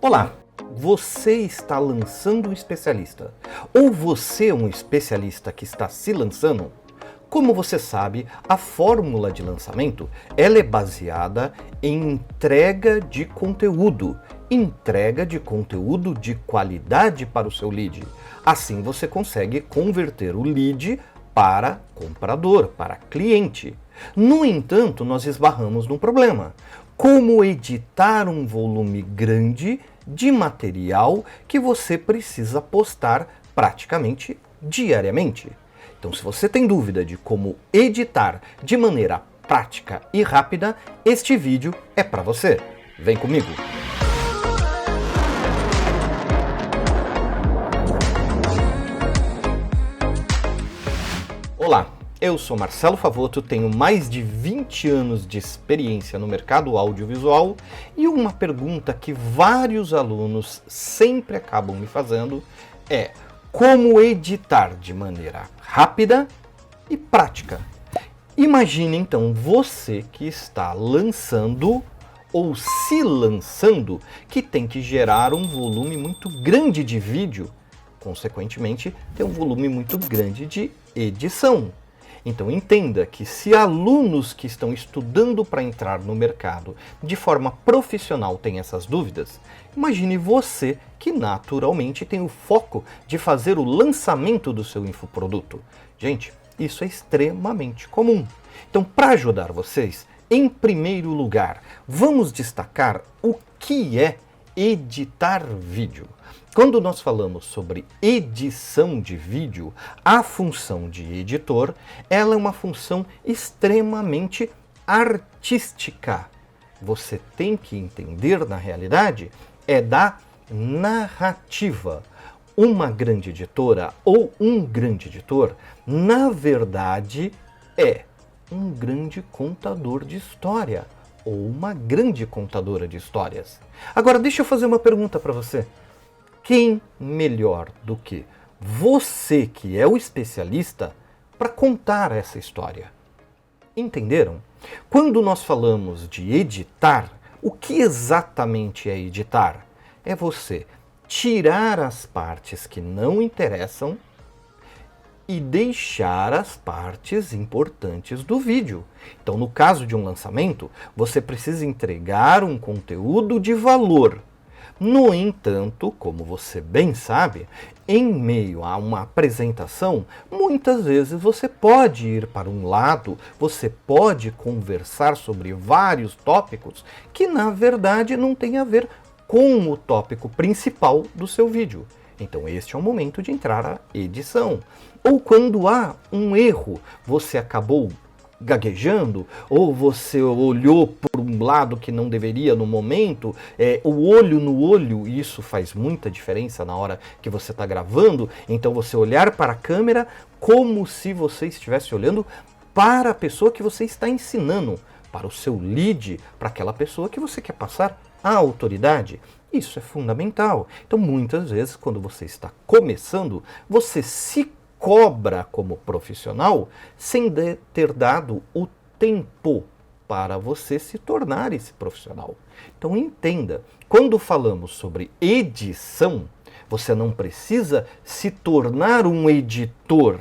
Olá, você está lançando um especialista ou você é um especialista que está se lançando? Como você sabe, a fórmula de lançamento ela é baseada em entrega de conteúdo de qualidade para o seu lead. Assim você consegue converter o lead para comprador, para cliente. No entanto, nós esbarramos num problema. Como editar um volume grande de material que você precisa postar praticamente diariamente? Então, se você tem dúvida de como editar de maneira prática e rápida, este vídeo é para você. Vem comigo! Olá, eu sou Marcelo Favoto, tenho mais de 20 anos de experiência no mercado audiovisual e uma pergunta que vários alunos sempre acabam me fazendo é: como editar de maneira rápida e prática? Imagine então você que está lançando ou se lançando, que tem que gerar um volume muito grande de vídeo, consequentemente tem um volume muito grande de edição. Então entenda que se alunos que estão estudando para entrar no mercado de forma profissional têm essas dúvidas, imagine você que naturalmente tem o foco de fazer o lançamento do seu infoproduto. Gente, isso é extremamente comum. Então, para ajudar vocês, em primeiro lugar, vamos destacar o que é editar vídeo. Quando nós falamos sobre edição de vídeo, a função de editor, ela é uma função extremamente artística. Você tem que entender, na realidade, é da narrativa. Uma grande editora ou um grande editor, na verdade, é um grande contador de história ou uma grande contadora de histórias. Agora, deixa eu fazer uma pergunta para você. Quem melhor do que você, que é o especialista, para contar essa história? Entenderam? Quando nós falamos de editar, o que exatamente é editar? É você tirar as partes que não interessam e deixar as partes importantes do vídeo. Então, no caso de um lançamento, você precisa entregar um conteúdo de valor. No entanto, como você bem sabe, em meio a uma apresentação, muitas vezes você pode ir para um lado, você pode conversar sobre vários tópicos que na verdade não tem a ver com o tópico principal do seu vídeo. Então este é o momento de entrar a edição. Ou quando há um erro, você acabou gaguejando, ou você olhou por um lado que não deveria no momento, o olho no olho, isso faz muita diferença na hora que você está gravando, então você olhar para a câmera como se você estivesse olhando para a pessoa que você está ensinando, para o seu lead, para aquela pessoa que você quer passar a autoridade. Isso é fundamental. Então muitas vezes quando você está começando, você se cobra como profissional sem ter dado o tempo para você se tornar esse profissional. Então entenda, quando falamos sobre edição, você não precisa se tornar um editor.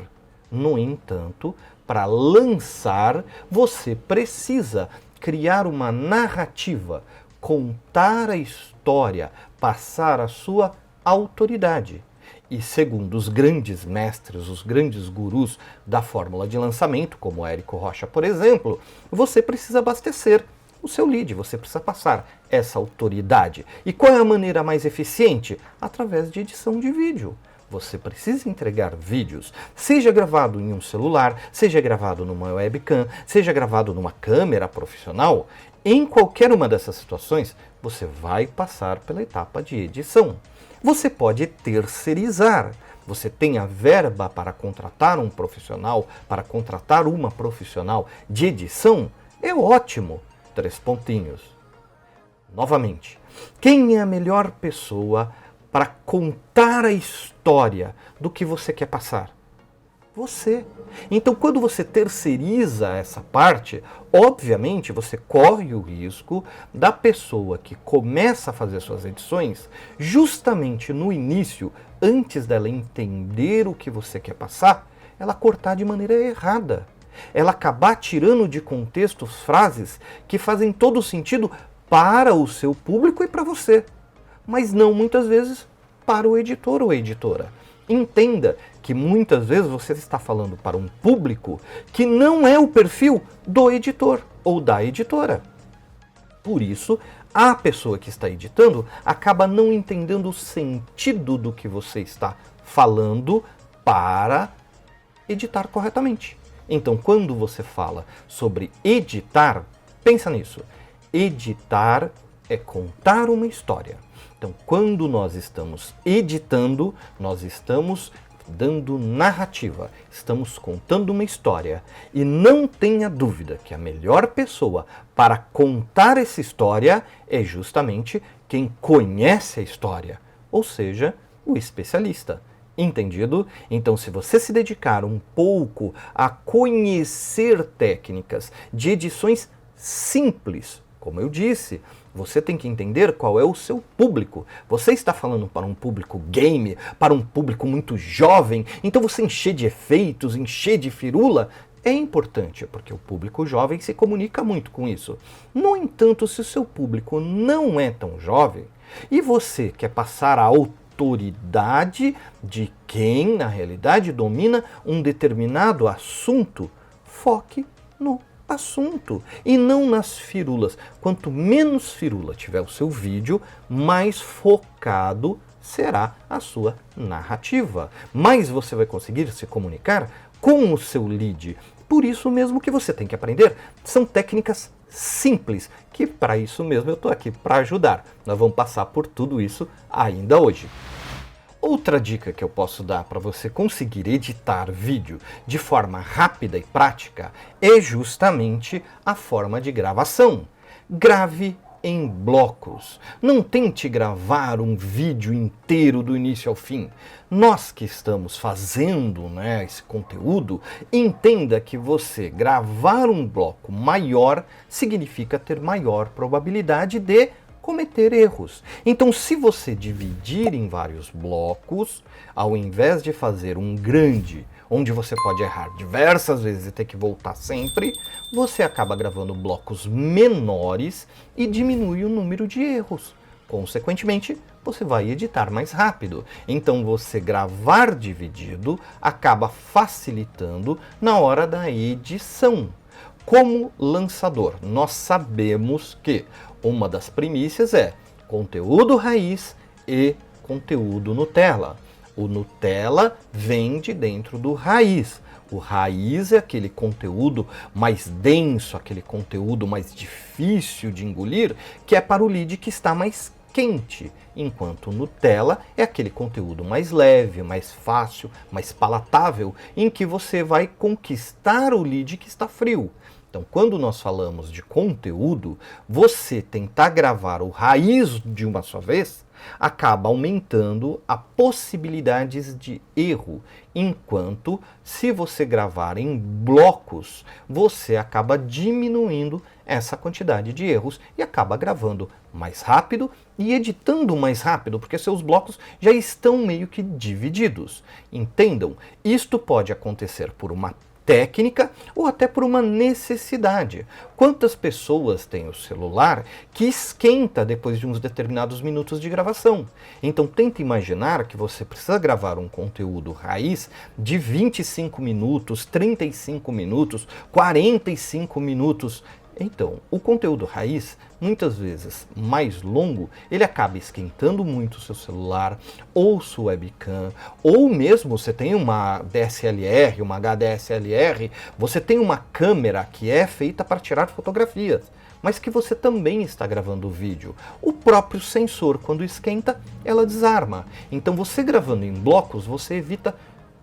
No entanto, para lançar, você precisa criar uma narrativa, contar a história, passar a sua autoridade. E segundo os grandes mestres, os grandes gurus da fórmula de lançamento, como Érico Rocha, por exemplo, você precisa abastecer o seu lead, você precisa passar essa autoridade. E qual é a maneira mais eficiente? Através de edição de vídeo. Você precisa entregar vídeos, seja gravado em um celular, seja gravado numa webcam, seja gravado numa câmera profissional. Em qualquer uma dessas situações, você vai passar pela etapa de edição. Você pode terceirizar. Você tem a verba para contratar um profissional, para contratar uma profissional de edição? É ótimo. 3 pontinhos. Novamente, quem é a melhor pessoa para contar a história do que você quer passar? Você. Então, quando você terceiriza essa parte, obviamente você corre o risco da pessoa que começa a fazer suas edições, justamente no início, antes dela entender o que você quer passar, ela cortar de maneira errada. Ela acabar tirando de contexto frases que fazem todo sentido para o seu público e para você, mas não muitas vezes para o editor ou editora. Entenda que muitas vezes você está falando para um público que não é o perfil do editor ou da editora. Por isso, a pessoa que está editando acaba não entendendo o sentido do que você está falando para editar corretamente. Então, quando você fala sobre editar, pensa nisso. Editar é contar uma história. Então, quando nós estamos editando, nós estamos dando narrativa, estamos contando uma história. E não tenha dúvida que a melhor pessoa para contar essa história é justamente quem conhece a história, ou seja, o especialista. Entendido? Então, se você se dedicar um pouco a conhecer técnicas de edições simples, como eu disse, você tem que entender qual é o seu público. Você está falando para um público game, para um público muito jovem, então você encher de efeitos, encher de firula, é importante, porque o público jovem se comunica muito com isso. No entanto, se o seu público não é tão jovem, e você quer passar a autoridade de quem, na realidade, domina um determinado assunto, foque no assunto e não nas firulas. Quanto menos firula tiver o seu vídeo, mais focado será a sua narrativa. Mais você vai conseguir se comunicar com o seu lead. Por isso mesmo que você tem que aprender. São técnicas simples, que para isso mesmo eu estou aqui para ajudar. Nós vamos passar por tudo isso ainda hoje. Outra dica que eu posso dar para você conseguir editar vídeo de forma rápida e prática é justamente a forma de gravação. Grave em blocos. Não tente gravar um vídeo inteiro do início ao fim. Nós que estamos fazendo, esse conteúdo, entenda que você gravar um bloco maior significa ter maior probabilidade de cometer erros. Então, se você dividir em vários blocos, ao invés de fazer um grande, onde você pode errar diversas vezes e ter que voltar sempre, você acaba gravando blocos menores e diminui o número de erros. Consequentemente, você vai editar mais rápido. Então, você gravar dividido acaba facilitando na hora da edição. Como lançador, nós sabemos que uma das primícias é conteúdo raiz e conteúdo Nutella. O Nutella vem de dentro do raiz. O raiz é aquele conteúdo mais denso, aquele conteúdo mais difícil de engolir, que é para o lead que está mais quente, enquanto o Nutella é aquele conteúdo mais leve, mais fácil, mais palatável, em que você vai conquistar o lead que está frio. Então, quando nós falamos de conteúdo, você tentar gravar o raiz de uma só vez acaba aumentando as possibilidades de erro, enquanto se você gravar em blocos, você acaba diminuindo essa quantidade de erros e acaba gravando mais rápido e editando mais rápido, porque seus blocos já estão meio que divididos. Entendam, isto pode acontecer por uma técnica ou até por uma necessidade. Quantas pessoas têm o celular que esquenta depois de uns determinados minutos de gravação? Então tente imaginar que você precisa gravar um conteúdo raiz de 25 minutos, 35 minutos, 45 minutos. Então, o conteúdo raiz, muitas vezes mais longo, ele acaba esquentando muito o seu celular, ou sua webcam, ou mesmo você tem uma DSLR, uma HDSLR, você tem uma câmera que é feita para tirar fotografias, mas que você também está gravando o vídeo. O próprio sensor, quando esquenta, ela desarma. Então, você gravando em blocos, você evita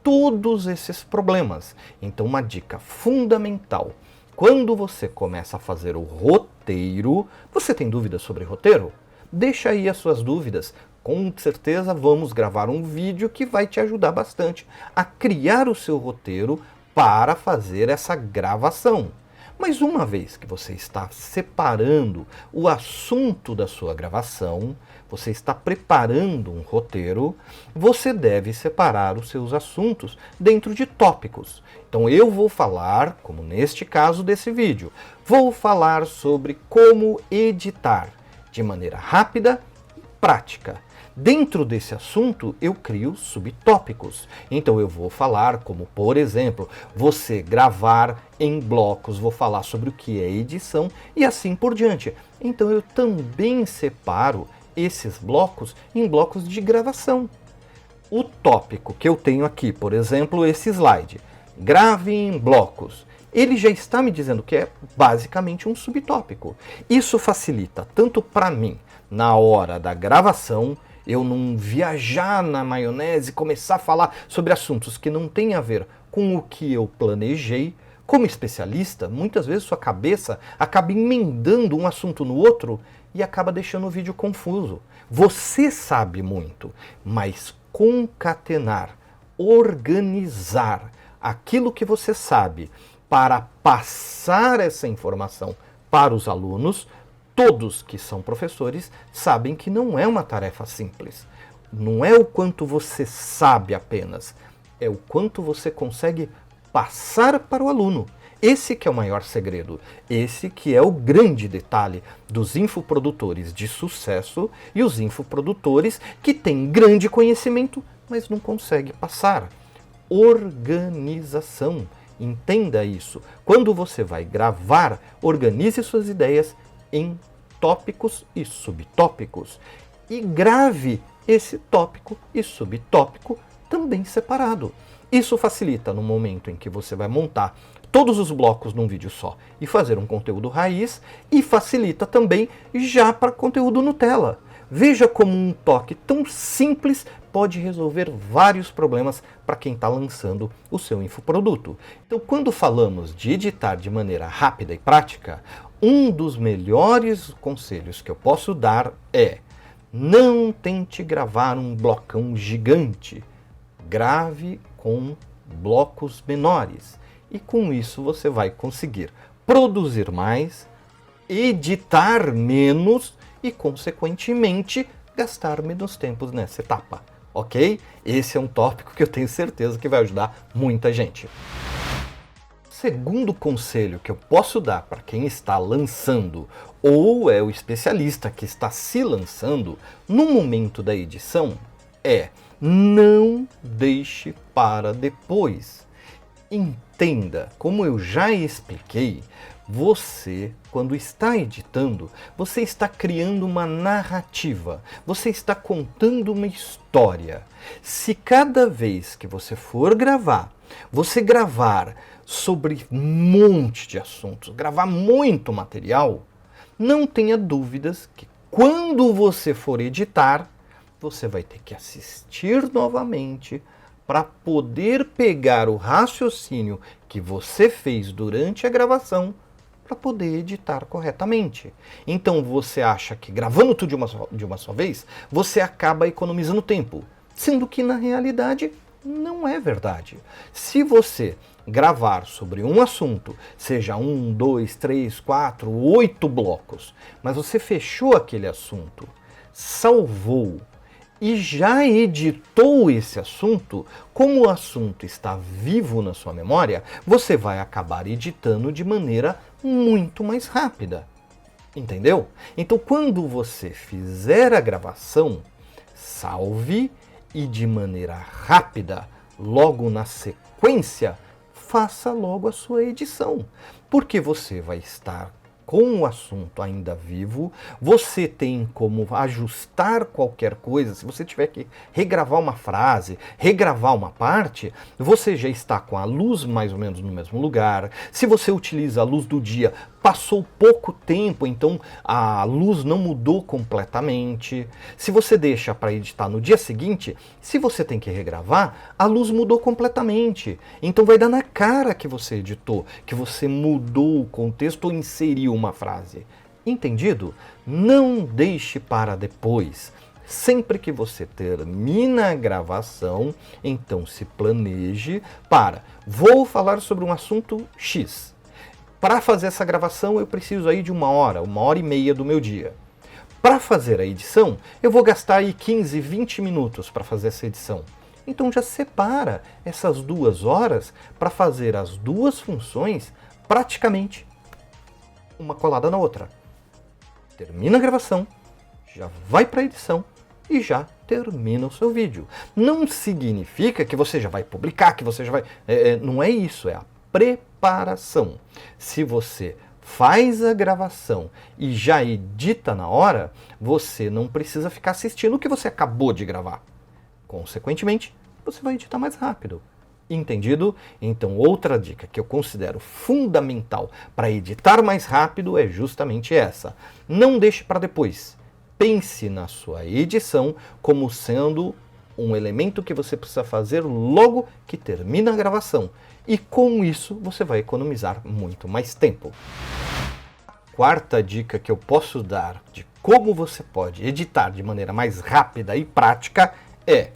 todos esses problemas. Então, uma dica fundamental: quando você começa a fazer o roteiro, você tem dúvidas sobre roteiro? Deixa aí as suas dúvidas, Com certeza vamos gravar um vídeo que vai te ajudar bastante a criar o seu roteiro para fazer essa gravação. Mas uma vez que você está separando o assunto da sua gravação, você está preparando um roteiro, você deve separar os seus assuntos dentro de tópicos. Então eu vou falar, como neste caso desse vídeo, vou falar sobre como editar de maneira rápida e prática. Dentro desse assunto, eu crio subtópicos. Então eu vou falar como, por exemplo, você gravar em blocos, vou falar sobre o que é edição e assim por diante. Então eu também separo esses blocos em blocos de gravação. O tópico que eu tenho aqui, por exemplo, esse slide, grave em blocos. Ele já está me dizendo que é basicamente um subtópico. Isso facilita tanto para mim, na hora da gravação, eu não viajar na maionese e começar a falar sobre assuntos que não têm a ver com o que eu planejei. Como especialista, muitas vezes sua cabeça acaba emendando um assunto no outro e acaba deixando o vídeo confuso. Você sabe muito, mas concatenar, organizar aquilo que você sabe para passar essa informação para os alunos, todos que são professores sabem que não é uma tarefa simples. Não é o quanto você sabe apenas, é o quanto você consegue passar para o aluno. Esse que é o maior segredo, esse que é o grande detalhe dos infoprodutores de sucesso e os infoprodutores que têm grande conhecimento, mas não conseguem passar. Organização. Entenda isso. Quando você vai gravar, organize suas ideias em tópicos e subtópicos. E grave esse tópico e subtópico também separado. Isso facilita no momento em que você vai montar todos os blocos num vídeo só e fazer um conteúdo raiz, e facilita também já para conteúdo Nutella. Veja como um toque tão simples pode resolver vários problemas para quem está lançando o seu infoproduto. Então, quando falamos de editar de maneira rápida e prática, um dos melhores conselhos que eu posso dar é: não tente gravar um blocão gigante. Grave com blocos menores. E com isso você vai conseguir produzir mais, editar menos e, consequentemente, gastar menos tempo nessa etapa. Ok? Esse é um tópico que eu tenho certeza que vai ajudar muita gente. Segundo conselho que eu posso dar para quem está lançando ou é o especialista que está se lançando no momento da edição é: não deixe para depois. Entenda, como eu já expliquei, você, quando está editando, você está criando uma narrativa, você está contando uma história. Se cada vez que você for gravar, você gravar sobre um monte de assuntos, gravar muito material, não tenha dúvidas que quando você for editar, você vai ter que assistir novamente para poder pegar o raciocínio que você fez durante a gravação para poder editar corretamente. Então você acha que gravando tudo de uma só vez, você acaba economizando tempo, sendo que na realidade não é verdade. Se você gravar sobre um assunto, seja 1, 2, 3, 4, 8 blocos, mas você fechou aquele assunto, salvou e já editou esse assunto, como o assunto está vivo na sua memória, você vai acabar editando de maneira muito mais rápida. Entendeu? Então, quando você fizer a gravação, salve e de maneira rápida, logo na sequência, faça logo a sua edição. Porque você vai estar com o assunto ainda vivo, você tem como ajustar qualquer coisa. Se você tiver que regravar uma frase, regravar uma parte, você já está com a luz mais ou menos no mesmo lugar. Se você utiliza a luz do dia, passou pouco tempo, então a luz não mudou completamente. Se você deixa para editar no dia seguinte, se você tem que regravar, a luz mudou completamente. Então vai dar na cara que você editou, que você mudou o contexto ou inseriu uma frase. Entendido? Não deixe para depois. Sempre que você termina a gravação, então se planeje para, vou falar sobre um assunto X. Para fazer essa gravação eu preciso aí de 1 hora e meia do meu dia. Para fazer a edição, eu vou gastar aí 15, 20 minutos para fazer essa edição. Então já separa essas 2 horas para fazer as 2 funções praticamente uma colada na outra. Termina a gravação, já vai para a edição e já termina o seu vídeo. Não significa que você já vai publicar, que você já vai... não é isso, é a preparação. Se você faz a gravação e já edita na hora, você não precisa ficar assistindo o que você acabou de gravar. Consequentemente, você vai editar mais rápido. Entendido? Então, outra dica que eu considero fundamental para editar mais rápido é justamente essa. Não deixe para depois. Pense na sua edição como sendo um elemento que você precisa fazer logo que termina a gravação. E com isso, você vai economizar muito mais tempo. A quarta dica que eu posso dar de como você pode editar de maneira mais rápida e prática é: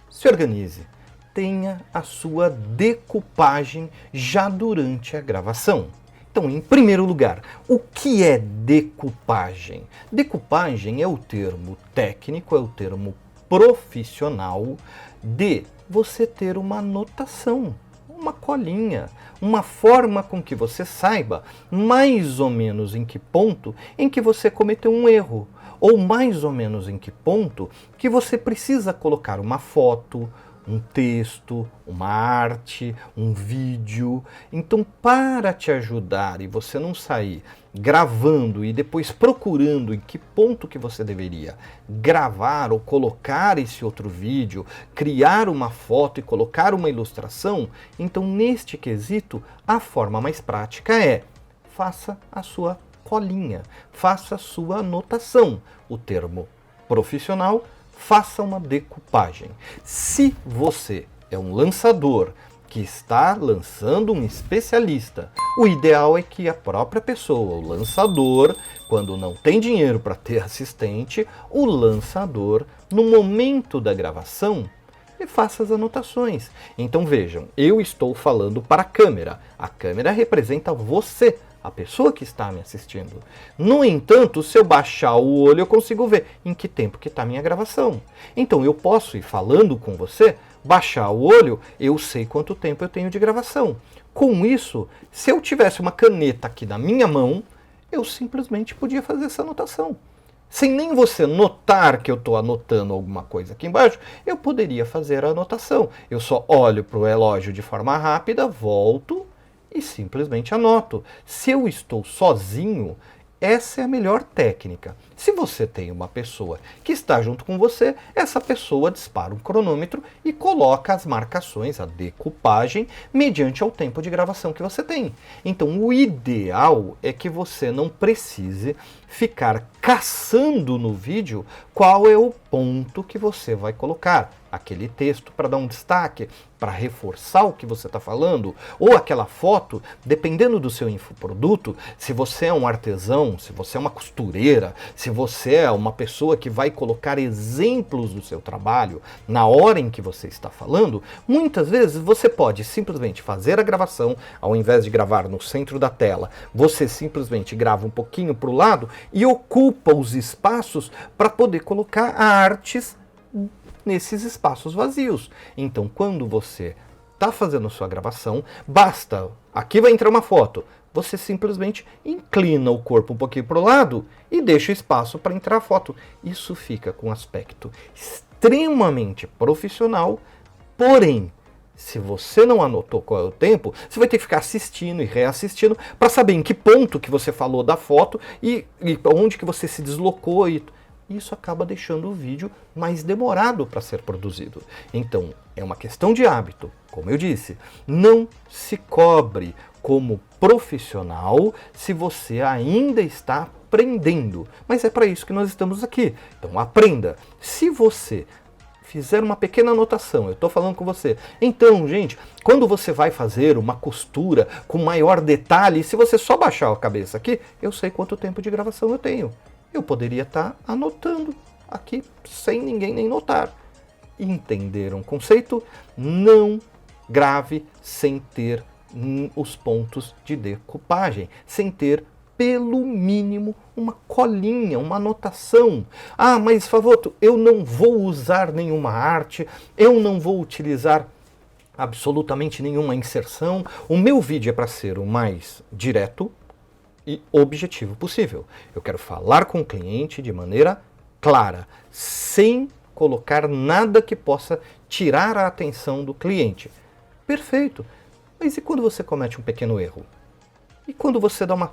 se organize. Tenha a sua decupagem já durante a gravação. Então, em primeiro lugar, o que é decupagem? Decupagem é o termo técnico, é o termo profissional de você ter uma anotação, uma colinha, uma forma com que você saiba mais ou menos em que ponto em que você cometeu um erro, ou mais ou menos em que ponto que você precisa colocar uma foto, um texto, uma arte, um vídeo. Então, para te ajudar e você não sair gravando e depois procurando em que ponto que você deveria gravar ou colocar esse outro vídeo, criar uma foto e colocar uma ilustração, então neste quesito a forma mais prática é: faça a sua colinha, faça a sua anotação. O termo profissional, faça uma decupagem. Se você é um lançador que está lançando um especialista, o ideal é que a própria pessoa, o lançador, quando não tem dinheiro para ter assistente, o lançador, no momento da gravação, ele faça as anotações. Então vejam, eu estou falando para a câmera representa você, a pessoa que está me assistindo. No entanto, se eu baixar o olho, eu consigo ver em que tempo que está a minha gravação. Então eu posso ir falando com você, baixar o olho, eu sei quanto tempo eu tenho de gravação. Com isso, se eu tivesse uma caneta aqui na minha mão, eu simplesmente podia fazer essa anotação. Sem nem você notar que eu estou anotando alguma coisa aqui embaixo, eu poderia fazer a anotação. Eu só olho para o relógio de forma rápida, volto e simplesmente anoto. Se eu estou sozinho, essa é a melhor técnica. Se você tem uma pessoa que está junto com você, essa pessoa dispara um cronômetro e coloca as marcações, a decupagem, mediante ao tempo de gravação que você tem. Então, o ideal é que você não precise ficar caçando no vídeo qual é o ponto que você vai colocar. Aquele texto para dar um destaque, para reforçar o que você está falando, ou aquela foto, dependendo do seu infoproduto, se você é um artesão, se você é uma costureira, se você é uma pessoa que vai colocar exemplos do seu trabalho na hora em que você está falando, muitas vezes você pode simplesmente fazer a gravação, ao invés de gravar no centro da tela, você simplesmente grava um pouquinho para o lado e ocupa os espaços para poder colocar artes nesses espaços vazios. Então, quando você está fazendo a sua gravação, basta, aqui vai entrar uma foto, você simplesmente inclina o corpo um pouquinho para o lado e deixa espaço para entrar a foto. Isso fica com um aspecto extremamente profissional, porém, se você não anotou qual é o tempo, você vai ter que ficar assistindo e reassistindo para saber em que ponto que você falou da foto e onde que você se deslocou. Isso acaba deixando o vídeo mais demorado para ser produzido. Então, é uma questão de hábito. Como eu disse, não se cobre como profissional se você ainda está aprendendo. Mas é para isso que nós estamos aqui. Então, aprenda. Se você fizer uma pequena anotação, eu estou falando com você. Então, gente, quando você vai fazer uma costura com maior detalhe, se você só baixar a cabeça aqui, eu sei quanto tempo de gravação eu tenho. Eu poderia estar anotando aqui sem ninguém nem notar. Entenderam o conceito? Não grave sem ter os pontos de decupagem, sem ter pelo mínimo uma colinha, uma anotação. Ah, mas Favoto, eu não vou usar nenhuma arte, eu não vou utilizar absolutamente nenhuma inserção. O meu vídeo é para ser o mais direto e objetivo possível. Eu quero falar com o cliente de maneira clara, sem colocar nada que possa tirar a atenção do cliente. Perfeito. Mas e quando você comete um pequeno erro? E quando você dá uma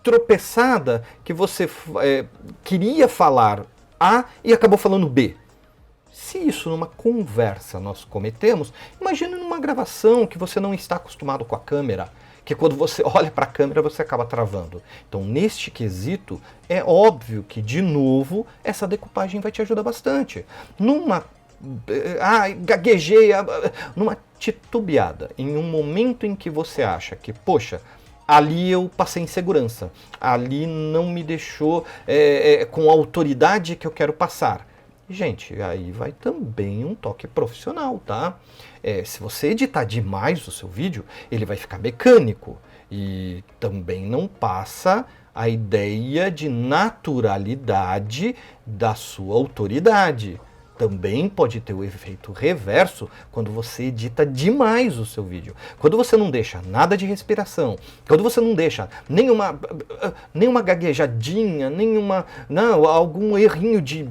tropeçada que você queria falar A e acabou falando B? Se isso numa conversa nós cometemos, imagine numa gravação que você não está acostumado com a câmera, que quando você olha para a câmera você acaba travando. Então, neste quesito, é óbvio que, de novo, essa decupagem vai te ajudar bastante. Gaguejei, numa titubeada, em um momento em que você acha que, poxa, ali eu passei insegurança, ali não me deixou com a autoridade que eu quero passar. Gente, aí vai também um toque profissional, tá? Se você editar demais o seu vídeo, ele vai ficar mecânico e também não passa a ideia de naturalidade da sua autoridade. Também pode ter o efeito reverso quando você edita demais o seu vídeo. Quando você não deixa nada de respiração, quando você não deixa nenhuma gaguejadinha, algum errinho de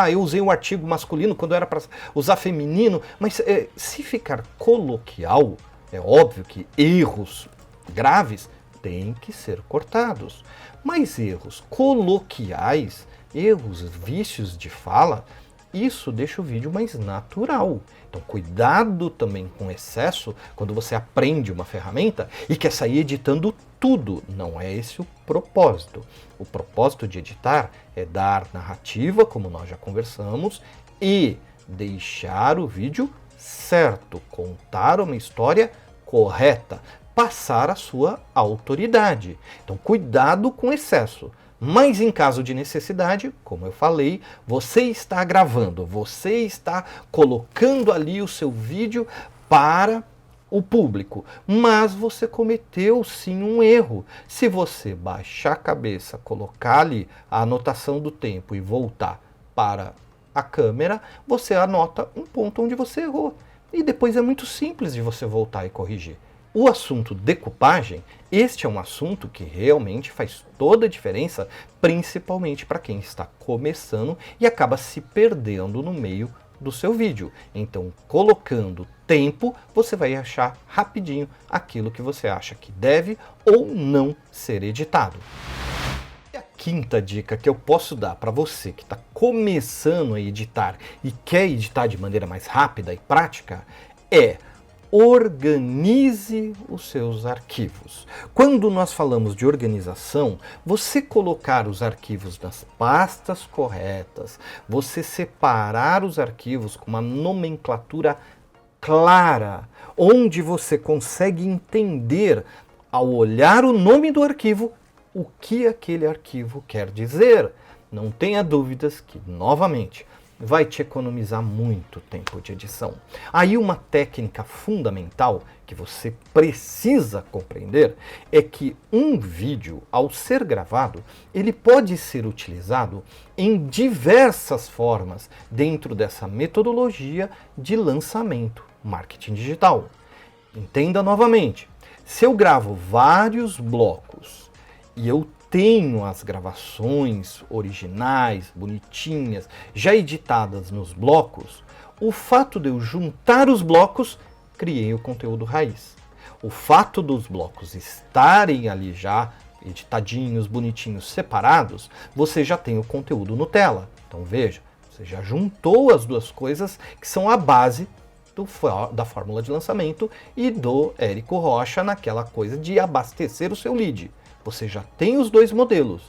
eu usei um artigo masculino quando era para usar feminino, mas se ficar coloquial, é óbvio que erros graves têm que ser cortados. Mas erros coloquiais, erros, vícios de fala, isso deixa o vídeo mais natural. Então, cuidado também com excesso quando você aprende uma ferramenta e quer sair editando tudo. Não é esse o propósito. O propósito de editar é dar narrativa, como nós já conversamos, e deixar o vídeo certo, contar uma história correta, passar a sua autoridade. Então, cuidado com excesso. Mas em caso de necessidade, como eu falei, você está gravando, você está colocando ali o seu vídeo para o público, mas você cometeu sim um erro. Se você baixar a cabeça, colocar ali a anotação do tempo e voltar para a câmera, você anota um ponto onde você errou. E depois é muito simples de você voltar e corrigir. O assunto decupagem, este é um assunto que realmente faz toda a diferença, principalmente para quem está começando e acaba se perdendo no meio do seu vídeo. Então, colocando tempo, você vai achar rapidinho aquilo que você acha que deve ou não ser editado. E a quinta dica que eu posso dar para você que está começando a editar e quer editar de maneira mais rápida e prática é: organize os seus arquivos. Quando nós falamos de organização, você colocar os arquivos nas pastas corretas, você separar os arquivos com uma nomenclatura clara, onde você consegue entender, ao olhar o nome do arquivo, o que aquele arquivo quer dizer. Não tenha dúvidas que, novamente, vai te economizar muito tempo de edição. Aí uma técnica fundamental que você precisa compreender é que um vídeo, ao ser gravado, ele pode ser utilizado em diversas formas dentro dessa metodologia de lançamento marketing digital. Entenda novamente, se eu gravo vários blocos e eu tenho as gravações originais, bonitinhas, já editadas nos blocos, o fato de eu juntar os blocos, criei o conteúdo raiz. O fato dos blocos estarem ali já editadinhos, bonitinhos, separados, você já tem o conteúdo Nutella. Então veja, você já juntou as duas coisas que são a base da fórmula de lançamento e do Érico Rocha naquela coisa de abastecer o seu lead. Você já tem os dois modelos.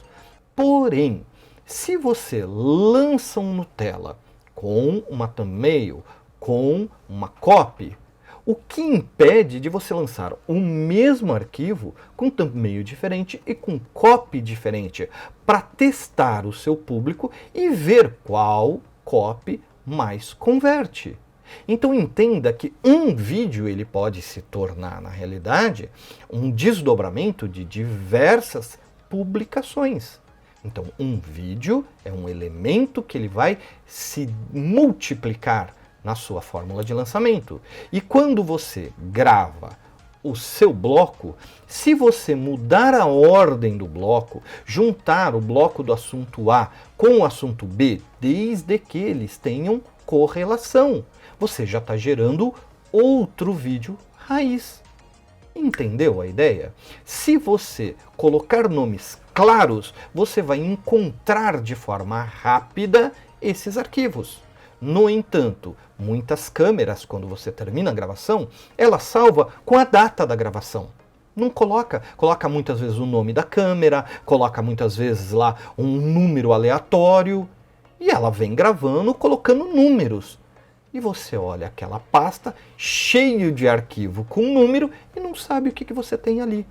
Porém, se você lança um Nutella com uma thumbnail, com uma copy, O que impede de você lançar o mesmo arquivo com thumbnail diferente e com copy diferente, para testar o seu público e ver qual copy mais converte. Então entenda que um vídeo ele pode se tornar, na realidade, um desdobramento de diversas publicações. Então um vídeo é um elemento que ele vai se multiplicar na sua fórmula de lançamento. E quando você grava o seu bloco, se você mudar a ordem do bloco, juntar o bloco do assunto A com o assunto B, desde que eles tenham correlação, você já está gerando outro vídeo raiz. Entendeu a ideia? Se você colocar nomes claros, você vai encontrar de forma rápida esses arquivos. No entanto, muitas câmeras, quando você termina a gravação, ela salva com a data da gravação. Não coloca muitas vezes o nome da câmera, coloca muitas vezes lá um número aleatório, e ela vem gravando, colocando números. E você olha aquela pasta cheio de arquivo com número e não sabe o que você tem ali.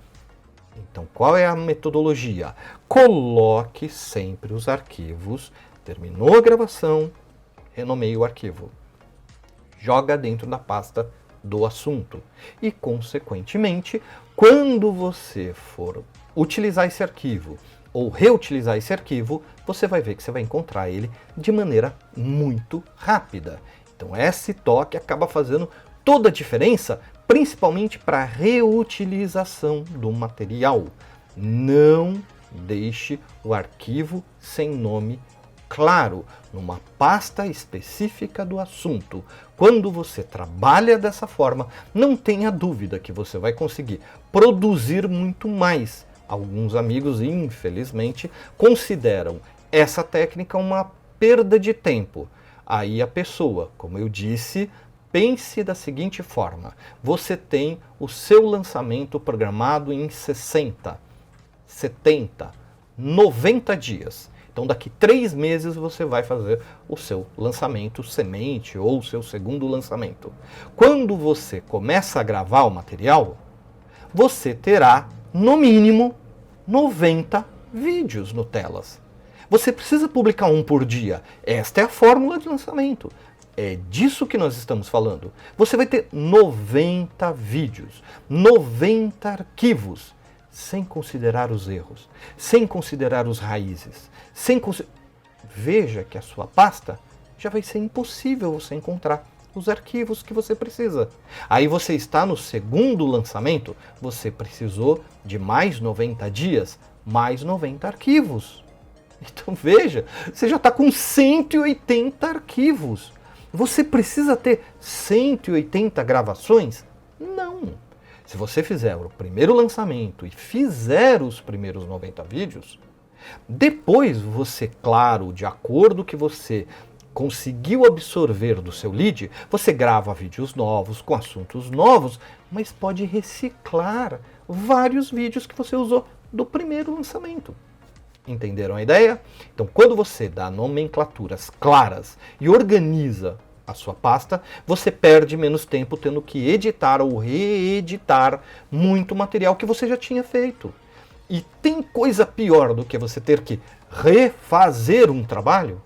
Então, qual é a metodologia? Coloque sempre os arquivos, terminou a gravação, renomeie o arquivo. Joga dentro da pasta do assunto. E, consequentemente, quando você for utilizar esse arquivo ou reutilizar esse arquivo, você vai ver que você vai encontrar ele de maneira muito rápida. Então esse toque acaba fazendo toda a diferença, principalmente para a reutilização do material. Não deixe o arquivo sem nome claro, numa pasta específica do assunto. Quando você trabalha dessa forma, não tenha dúvida que você vai conseguir produzir muito mais. Alguns amigos, infelizmente, consideram essa técnica uma perda de tempo. Aí a pessoa, como eu disse, pense da seguinte forma: você tem o seu lançamento programado em 60, 70, 90 dias. Então daqui 3 meses você vai fazer o seu lançamento semente ou o seu segundo lançamento. Quando você começa a gravar o material, você terá no mínimo 90 vídeos no Telas. Você precisa publicar um por dia. Esta é a fórmula de lançamento. É disso que nós estamos falando. Você vai ter 90 vídeos, 90 arquivos, sem considerar os erros, sem considerar os raízes, Veja que a sua pasta já vai ser impossível você encontrar os arquivos que você precisa. Aí você está no segundo lançamento, você precisou de mais 90 dias, mais 90 arquivos. Então veja, você já está com 180 arquivos. Você precisa ter 180 gravações? Não. Se você fizer o primeiro lançamento e fizer os primeiros 90 vídeos, depois você, claro, de acordo com o que você conseguiu absorver do seu lead, você grava vídeos novos, com assuntos novos, mas pode reciclar vários vídeos que você usou do primeiro lançamento. Entenderam a ideia? Então, quando você dá nomenclaturas claras e organiza a sua pasta, você perde menos tempo tendo que editar ou reeditar muito material que você já tinha feito. E tem coisa pior do que você ter que refazer um trabalho?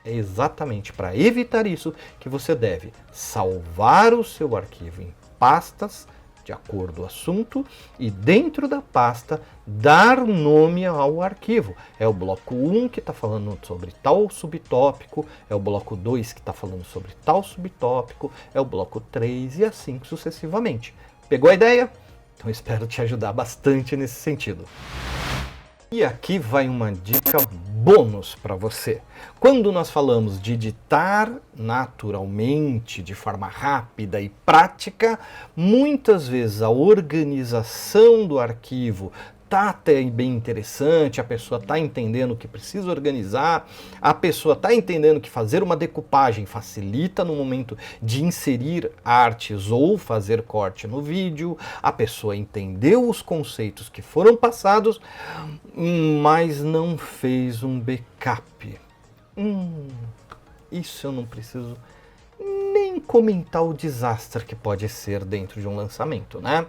É exatamente para evitar isso que você deve salvar o seu arquivo em pastas de acordo com o assunto, e dentro da pasta dar nome ao arquivo. É o bloco 1 que está falando sobre tal subtópico, é o bloco 2 que está falando sobre tal subtópico, é o bloco 3 e assim sucessivamente. Pegou a ideia? Então espero te ajudar bastante nesse sentido. E aqui vai uma dica bônus para você. Quando nós falamos de editar naturalmente, de forma rápida e prática, muitas vezes a organização do arquivo está até bem interessante, a pessoa está entendendo que precisa organizar, a pessoa está entendendo que fazer uma decupagem facilita no momento de inserir artes ou fazer corte no vídeo, a pessoa entendeu os conceitos que foram passados, mas não fez um backup. Isso eu não preciso nem comentar o desastre que pode ser dentro de um lançamento, né?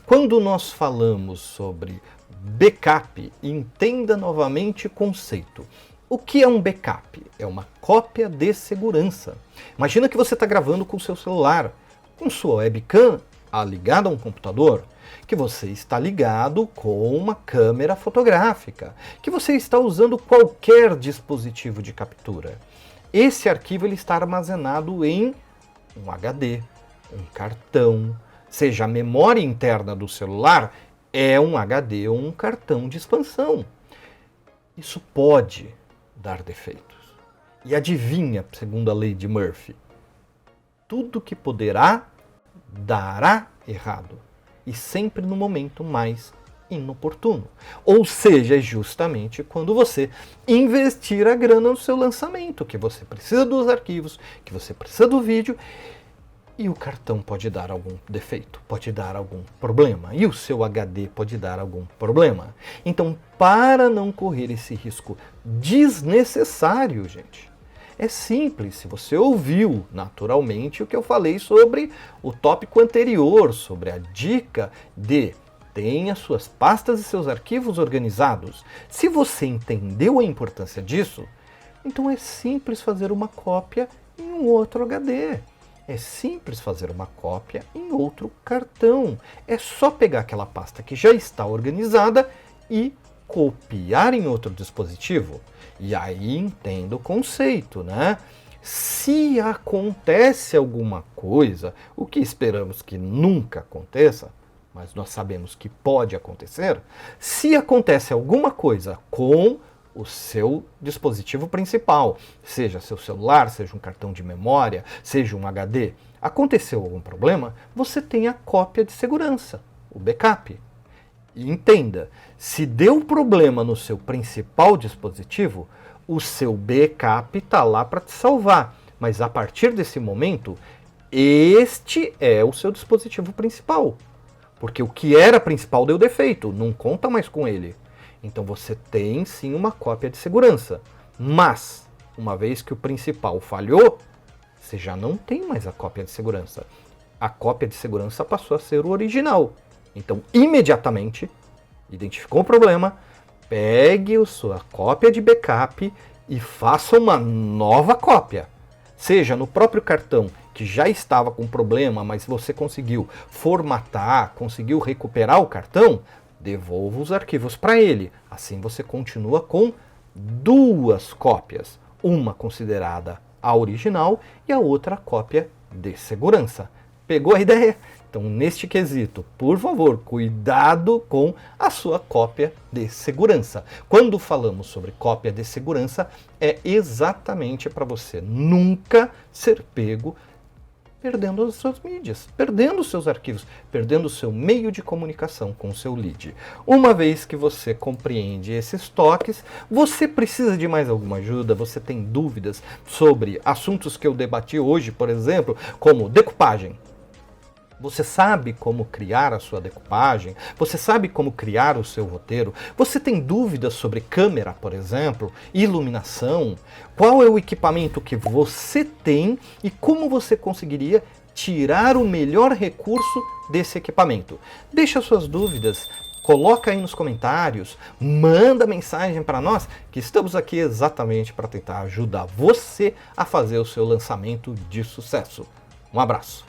Quando nós falamos sobre backup, entenda novamente o conceito. O que é um backup? É uma cópia de segurança. Imagina que você está gravando com o seu celular, com sua webcam ligada a um computador, que você está ligado com uma câmera fotográfica, que você está usando qualquer dispositivo de captura. Esse arquivo ele está armazenado em um HD, um cartão, seja a memória interna do celular, é um HD ou um cartão de expansão. Isso pode dar defeitos. E adivinha, segundo a lei de Murphy, tudo que poderá, dará errado. E sempre no momento mais inoportuno. Ou seja, justamente quando você investir a grana no seu lançamento, que você precisa dos arquivos, que você precisa do vídeo, e o cartão pode dar algum defeito, pode dar algum problema, e o seu HD pode dar algum problema. Então, para não correr esse risco desnecessário, gente, é simples. Se você ouviu naturalmente o que eu falei sobre o tópico anterior, sobre a dica de tenha suas pastas e seus arquivos organizados. Se você entendeu a importância disso, então é simples fazer uma cópia em um outro HD. É simples fazer uma cópia em outro cartão. É só pegar aquela pasta que já está organizada e copiar em outro dispositivo. E aí entenda o conceito, né? Se acontece alguma coisa, o que esperamos que nunca aconteça, mas nós sabemos que pode acontecer, se acontece alguma coisa com o seu dispositivo principal, seja seu celular, seja um cartão de memória, seja um HD, aconteceu algum problema, você tem a cópia de segurança, o backup. E entenda, se deu problema no seu principal dispositivo, o seu backup está lá para te salvar. Mas a partir desse momento, este é o seu dispositivo principal. Porque o que era principal deu defeito, não conta mais com ele. Então você tem sim uma cópia de segurança. Mas, uma vez que o principal falhou, você já não tem mais a cópia de segurança. A cópia de segurança passou a ser o original. Então, imediatamente, identificou o problema, pegue a sua cópia de backup e faça uma nova cópia. Seja no próprio cartão que já estava com problema, mas você conseguiu formatar, conseguiu recuperar o cartão, devolva os arquivos para ele. Assim você continua com duas cópias, uma considerada a original e a outra a cópia de segurança. Pegou a ideia? Então, neste quesito, por favor, cuidado com a sua cópia de segurança. Quando falamos sobre cópia de segurança, é exatamente para você nunca ser pego perdendo as suas mídias, perdendo os seus arquivos, perdendo o seu meio de comunicação com o seu lead. Uma vez que você compreende esses toques, você precisa de mais alguma ajuda? Você tem dúvidas sobre assuntos que eu debati hoje, por exemplo, como decupagem? Você sabe como criar a sua decupagem? Você sabe como criar o seu roteiro? Você tem dúvidas sobre câmera, por exemplo, iluminação? Qual é o equipamento que você tem e como você conseguiria tirar o melhor recurso desse equipamento? Deixa suas dúvidas, coloca aí nos comentários, manda mensagem para nós, que estamos aqui exatamente para tentar ajudar você a fazer o seu lançamento de sucesso. Um abraço!